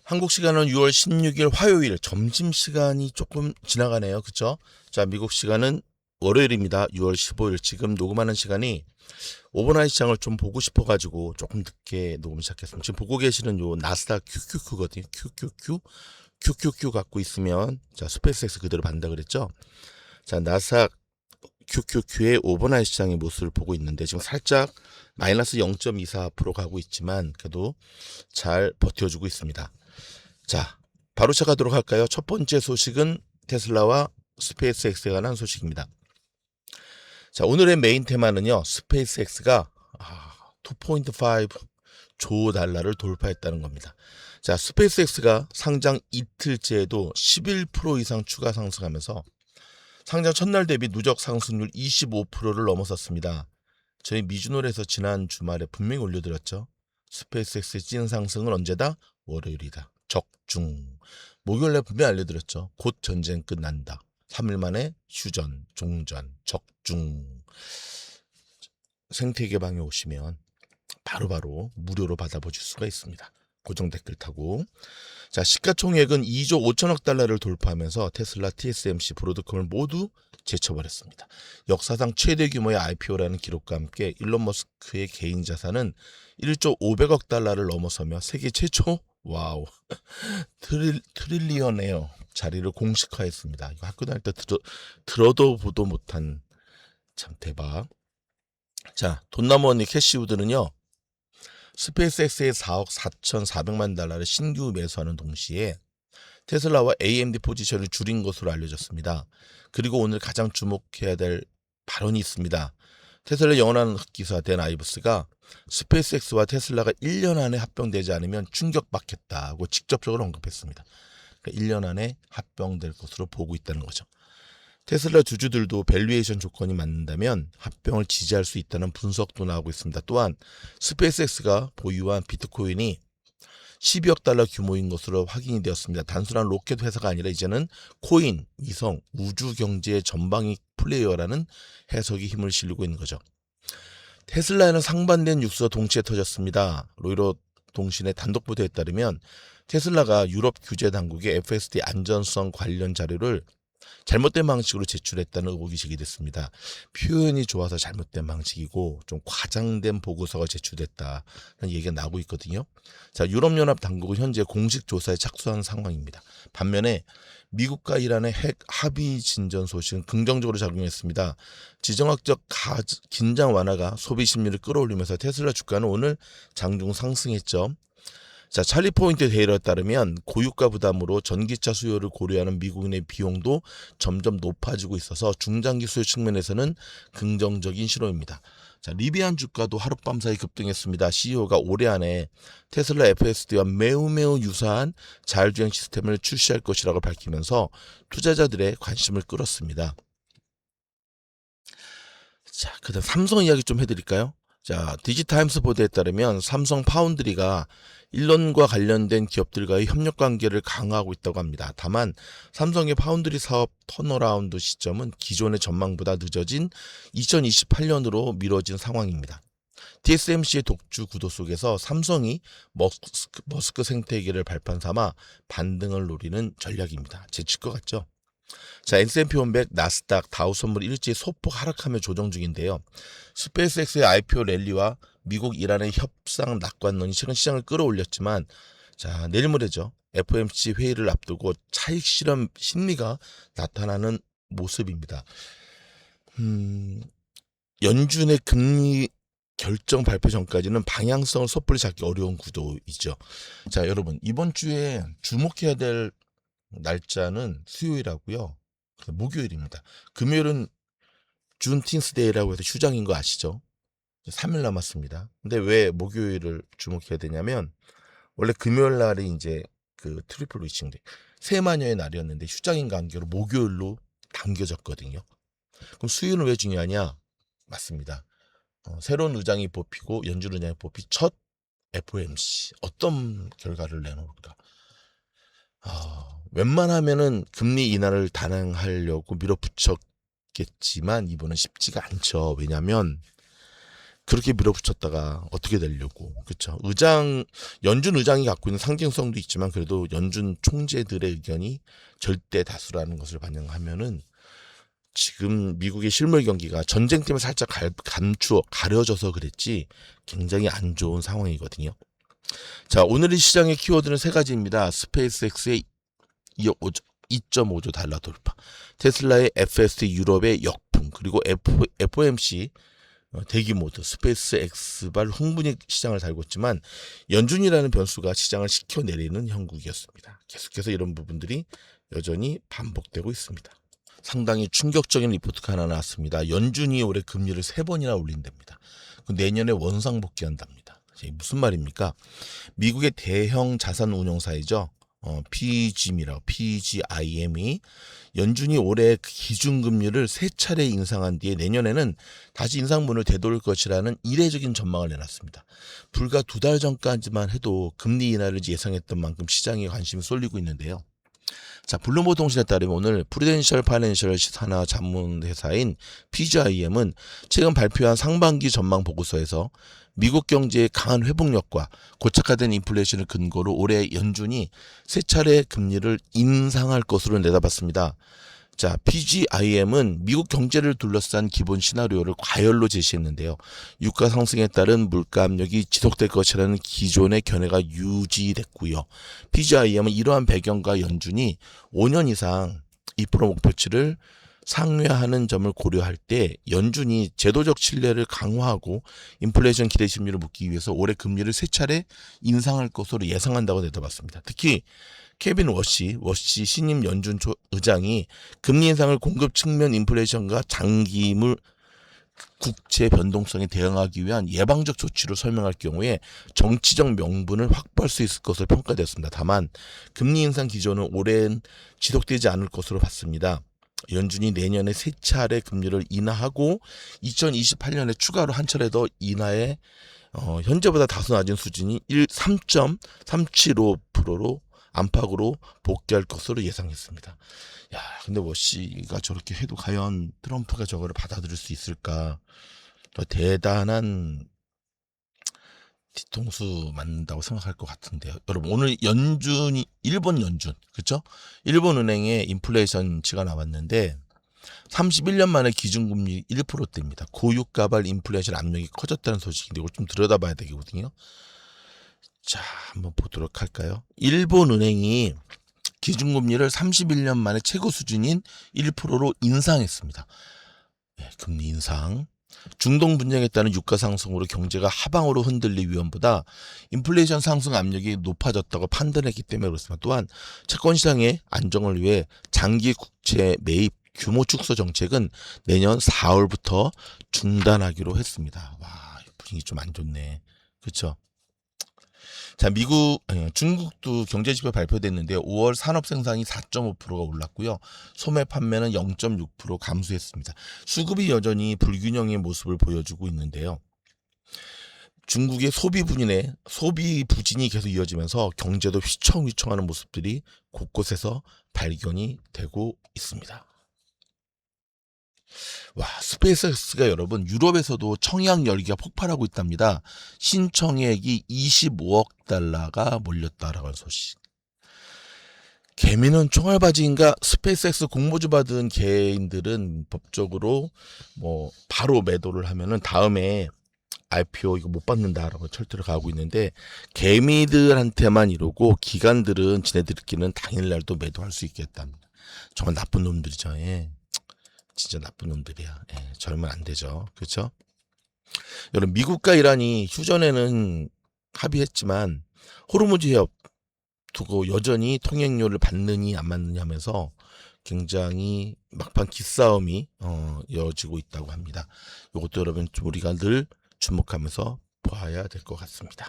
한국 시간은 6월 16일 화요일 점심시간이 조금 지나가네요. 그쵸? 자, 미국 시간은 월요일입니다. 6월 15일. 지금 녹음하는 시간이 오버나이트 시장을 좀 보고 싶어가지고 조금 늦게 녹음 시작했습니다. 지금 보고 계시는 요 나스닥 QQQ거든요. QQQ 갖고 있으면, 자, 스페이스X 그대로 받는다 그랬죠? 자, 나스닥 QQQ의 오버나이트 시장의 모습을 보고 있는데 지금 살짝 마이너스 0.24% 가고 있지만 그래도 잘 버텨주고 있습니다. 자, 바로 시작하도록 할까요? 첫 번째 소식은 테슬라와 스페이스X에 관한 소식입니다. 자, 오늘의 메인 테마는요. 스페이스X가 2.5조 달러를 돌파했다는 겁니다. 자, 스페이스X가 상장 이틀째에도 11% 이상 추가 상승하면서 상장 첫날 대비 누적 상승률 25%를 넘어섰습니다. 저희 미주노래에서 지난 주말에 분명히 올려드렸죠. 스페이스X의 찐 상승은 언제다? 월요일이다. 적중. 목요일에 분명히 알려드렸죠. 곧 전쟁 끝난다. 3일 만에 휴전, 종전, 적중. 생태계방에 오시면 바로바로 무료로 받아보실 수가 있습니다. 고정 댓글 타고. 자, 시가총액은 2조 5천억 달러를 돌파하면서 테슬라, TSMC, 브로드컴을 모두 제쳐버렸습니다. 역사상 최대 규모의 IPO라는 기록과 함께 일론 머스크의 개인 자산은 1조 500억 달러를 넘어서며 세계 최초 와우 트릴리언에어 자리를 공식화했습니다. 이거 학교 다닐 때 들어도 보도 못한 참 대박. 자, 돈나무언니 캐시우드는요. 스페이스X의 4억 4,400만 달러를 신규 매수하는 동시에 테슬라와 AMD 포지션을 줄인 것으로 알려졌습니다. 그리고 오늘 가장 주목해야 될 발언이 있습니다. 테슬라 영원한 흑기사 댄 아이브스가 스페이스X와 테슬라가 1년 안에 합병되지 않으면 충격받겠다고 직접적으로 언급했습니다. 그러니까 1년 안에 합병될 것으로 보고 있다는 거죠. 테슬라 주주들도 밸류에이션 조건이 맞는다면 합병을 지지할 수 있다는 분석도 나오고 있습니다. 또한 스페이스X가 보유한 비트코인이 12억 달러 규모인 것으로 확인이 되었습니다. 단순한 로켓 회사가 아니라 이제는 코인, 위성, 우주 경제의 전방위 플레이어라는 해석이 힘을 실리고 있는 거죠. 테슬라에는 상반된 뉴스가 동시에 터졌습니다. 로이로 통신의 단독 보도에 따르면 테슬라가 유럽 규제 당국의 FSD 안전성 관련 자료를 잘못된 방식으로 제출했다는 의혹이 제기됐습니다. 표현이 좋아서 잘못된 방식이고 좀 과장된 보고서가 제출됐다는 얘기가 나오고 있거든요. 자, 유럽연합 당국은 현재 공식 조사에 착수한 상황입니다. 반면에 미국과 이란의 핵 합의 진전 소식은 긍정적으로 작용했습니다. 지정학적 긴장 완화가 소비 심리를 끌어올리면서 테슬라 주가는 오늘 장중 상승했죠. 자, 찰리 포인트 데이터에 따르면 고유가 부담으로 전기차 수요를 고려하는 미국인의 비용도 점점 높아지고 있어서 중장기 수요 측면에서는 긍정적인 신호입니다. 자, 리비안 주가도 하룻밤 사이 급등했습니다. CEO가 올해 안에 테슬라 FSD와 매우 유사한 자율주행 시스템을 출시할 것이라고 밝히면서 투자자들의 관심을 끌었습니다. 자, 그다음 삼성 이야기 좀 해드릴까요? 자, 디지타임스 보도에 따르면 삼성 파운드리가 일론과 관련된 기업들과의 협력 관계를 강화하고 있다고 합니다. 다만 삼성의 파운드리 사업 턴어라운드 시점은 기존의 전망보다 늦어진 2028년으로 미뤄진 상황입니다. TSMC의 독주 구도 속에서 삼성이 머스크 생태계를 발판 삼아 반등을 노리는 전략입니다. 제칠 것 같죠? 자, S&P 500, 나스닥, 다우 선물 일제히 소폭 하락하며 조정 중인데요. 스페이스X의 IPO 랠리와 미국 이란의 협상 낙관론이 최근 시장을 끌어올렸지만, 자, 내일 모레죠. FOMC 회의를 앞두고 차익 실현 심리가 나타나는 모습입니다. 연준의 금리 결정 발표 전까지는 방향성을 섣불리 잡기 어려운 구도이죠. 자, 여러분, 이번 주에 주목해야 될 날짜는 수요일하고요. 목요일입니다. 금요일은 준틴스데이라고 해서 휴장인 거 아시죠? 3일 남았습니다. 근데 왜 목요일을 주목해야 되냐면 원래 금요일 날이 이제 그 트리플 위칭데이 세마녀의 날이었는데 휴장인 관계로 목요일로 당겨졌거든요. 그럼 수요일은 왜 중요하냐? 맞습니다. 새로운 의장이 뽑히고 연준 의장이 뽑힌 첫 FOMC 어떤 결과를 내놓을까? 웬만하면은 금리 인하를 단행하려고 밀어붙였겠지만 이번은 쉽지가 않죠. 왜냐하면 그렇게 밀어붙였다가 어떻게 되려고. 그렇죠. 연준 의장이 갖고 있는 상징성도 있지만 그래도 연준 총재들의 의견이 절대 다수라는 것을 반영하면은 지금 미국의 실물 경기가 전쟁 때문에 살짝 가려져서 그랬지 굉장히 안 좋은 상황이거든요. 자, 오늘의 시장의 키워드는 세 가지입니다. 스페이스X의 2.5조 달러 돌파, 테슬라의 FSD 유럽의 역풍, 그리고 FOMC 대규모드 스페이스X발 흥분이 시장을 달고 있지만 연준이라는 변수가 시장을 시켜내리는 형국이었습니다. 계속해서 이런 부분들이 여전히 반복되고 있습니다. 상당히 충격적인 리포트가 하나 나왔습니다. 연준이 올해 금리를 3번이나 올린답니다. 내년에 원상 복귀한답니다. 무슨 말입니까? 미국의 대형 자산 운용사이죠. PGIM이 연준이 올해 기준금리를 3차례 인상한 뒤에 내년에는 다시 인상문을 되돌릴 것이라는 이례적인 전망을 내놨습니다. 불과 2달 전까지만 해도 금리 인하를 예상했던 만큼 시장에 관심이 쏠리고 있는데요. 자, 블룸버그 통신에 따르면 오늘 프루덴셜 파이낸셜 산하 자문 회사인 PGIM은 최근 발표한 상반기 전망 보고서에서 미국 경제의 강한 회복력과 고착화된 인플레이션을 근거로 올해 연준이 3차례 금리를 인상할 것으로 내다봤습니다. 자, PGIM은 미국 경제를 둘러싼 기본 시나리오를 과열로 제시했는데요. 유가 상승에 따른 물가 압력이 지속될 것이라는 기존의 견해가 유지됐고요. PGIM은 이러한 배경과 연준이 5년 이상 2% 목표치를 상회하는 점을 고려할 때 연준이 제도적 신뢰를 강화하고 인플레이션 기대 심리를 묶기 위해서 올해 금리를 3차례 인상할 것으로 예상한다고 내다봤습니다. 특히 케빈 워시 신임 연준 의장이 금리 인상을 공급 측면 인플레이션과 장기물 국채 변동성에 대응하기 위한 예방적 조치로 설명할 경우에 정치적 명분을 확보할 수 있을 것으로 평가되었습니다. 다만 금리 인상 기조는 올해는 지속되지 않을 것으로 봤습니다. 연준이 내년에 3차례 금리를 인하하고 2028년에 추가로 한 차례 더 인하해 현재보다 다소 낮은 수준이 3.375%로 안팎으로 복귀할 것으로 예상했습니다. 야, 근데 워시가 저렇게 해도 과연 트럼프가 저거를 받아들일 수 있을까? 대단한 뒤통수 맞는다고 생각할 것 같은데요. 여러분, 오늘 일본 연준, 그렇죠? 일본 은행의 인플레이션치가 나왔는데 31년 만에 기준금리 1%대입니다. 고유가발 인플레이션 압력이 커졌다는 소식인데 이걸 좀 들여다봐야 되거든요. 자, 한번 보도록 할까요? 일본 은행이 기준금리를 31년 만에 최고 수준인 1%로 인상했습니다. 네, 금리 인상. 중동 분쟁에 따른 유가 상승으로 경제가 하방으로 흔들릴 위험보다 인플레이션 상승 압력이 높아졌다고 판단했기 때문에 그렇습니다. 또한 채권 시장의 안정을 위해 장기 국채 매입 규모 축소 정책은 내년 4월부터 중단하기로 했습니다. 와, 분위기 좀 안 좋네. 그렇죠? 자, 중국도 경제지표 발표됐는데요. 5월 산업 생산이 4.5%가 올랐고요. 소매 판매는 0.6% 감소했습니다. 수급이 여전히 불균형의 모습을 보여주고 있는데요. 중국의 소비 부진이 계속 이어지면서 경제도 휘청휘청하는 모습들이 곳곳에서 발견이 되고 있습니다. 와, 스페이스X가 여러분 유럽에서도 청약 열기가 폭발하고 있답니다. 신청액이 25억 달러가 몰렸다라는 소식. 개미는 총알바지인가? 스페이스X 공모주 받은 개인들은 법적으로 바로 매도를 하면은 다음에 IPO 이거 못 받는다라고 철퇴를 가고 있는데 개미들한테만 이러고 기관들은 지네들끼리는 당일날도 매도할 수 있겠답니다. 정말 나쁜 놈들이죠. 예. 진짜 나쁜 놈들이야. 예, 저러면 안 되죠. 그렇죠? 여러분, 미국과 이란이 휴전에는 합의했지만 호르무즈 해협 두고 여전히 통행료를 받느니 안 받느냐 하면서 굉장히 막판 기싸움이 이어지고 있다고 합니다. 이것도 여러분 좀 우리가 늘 주목하면서 봐야 될 것 같습니다.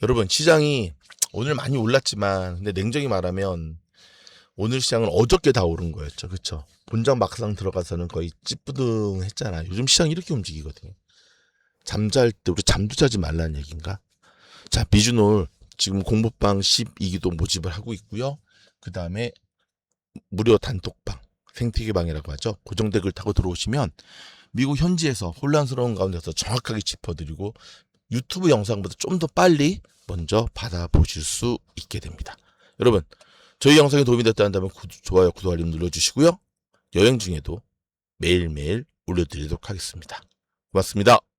여러분, 시장이 오늘 많이 올랐지만 근데 냉정히 말하면 오늘 시장은 어저께 다 오른 거였죠. 그렇죠? 본장 막상 들어가서는 거의 찌뿌둥했잖아요. 요즘 시장이 이렇게 움직이거든요. 잠잘 때 우리 잠도 자지 말라는 얘기인가? 자, 미주놀 지금 공부방 12기도 모집을 하고 있고요. 그 다음에 무료 단톡방, 생태계방이라고 하죠. 고정 댓글 타고 들어오시면 미국 현지에서 혼란스러운 가운데서 정확하게 짚어드리고 유튜브 영상보다 좀 더 빨리 먼저 받아보실 수 있게 됩니다. 여러분, 저희 영상이 도움이 됐다 한다면 좋아요, 구독, 알림 눌러주시고요. 여행 중에도 매일매일 올려드리도록 하겠습니다. 고맙습니다.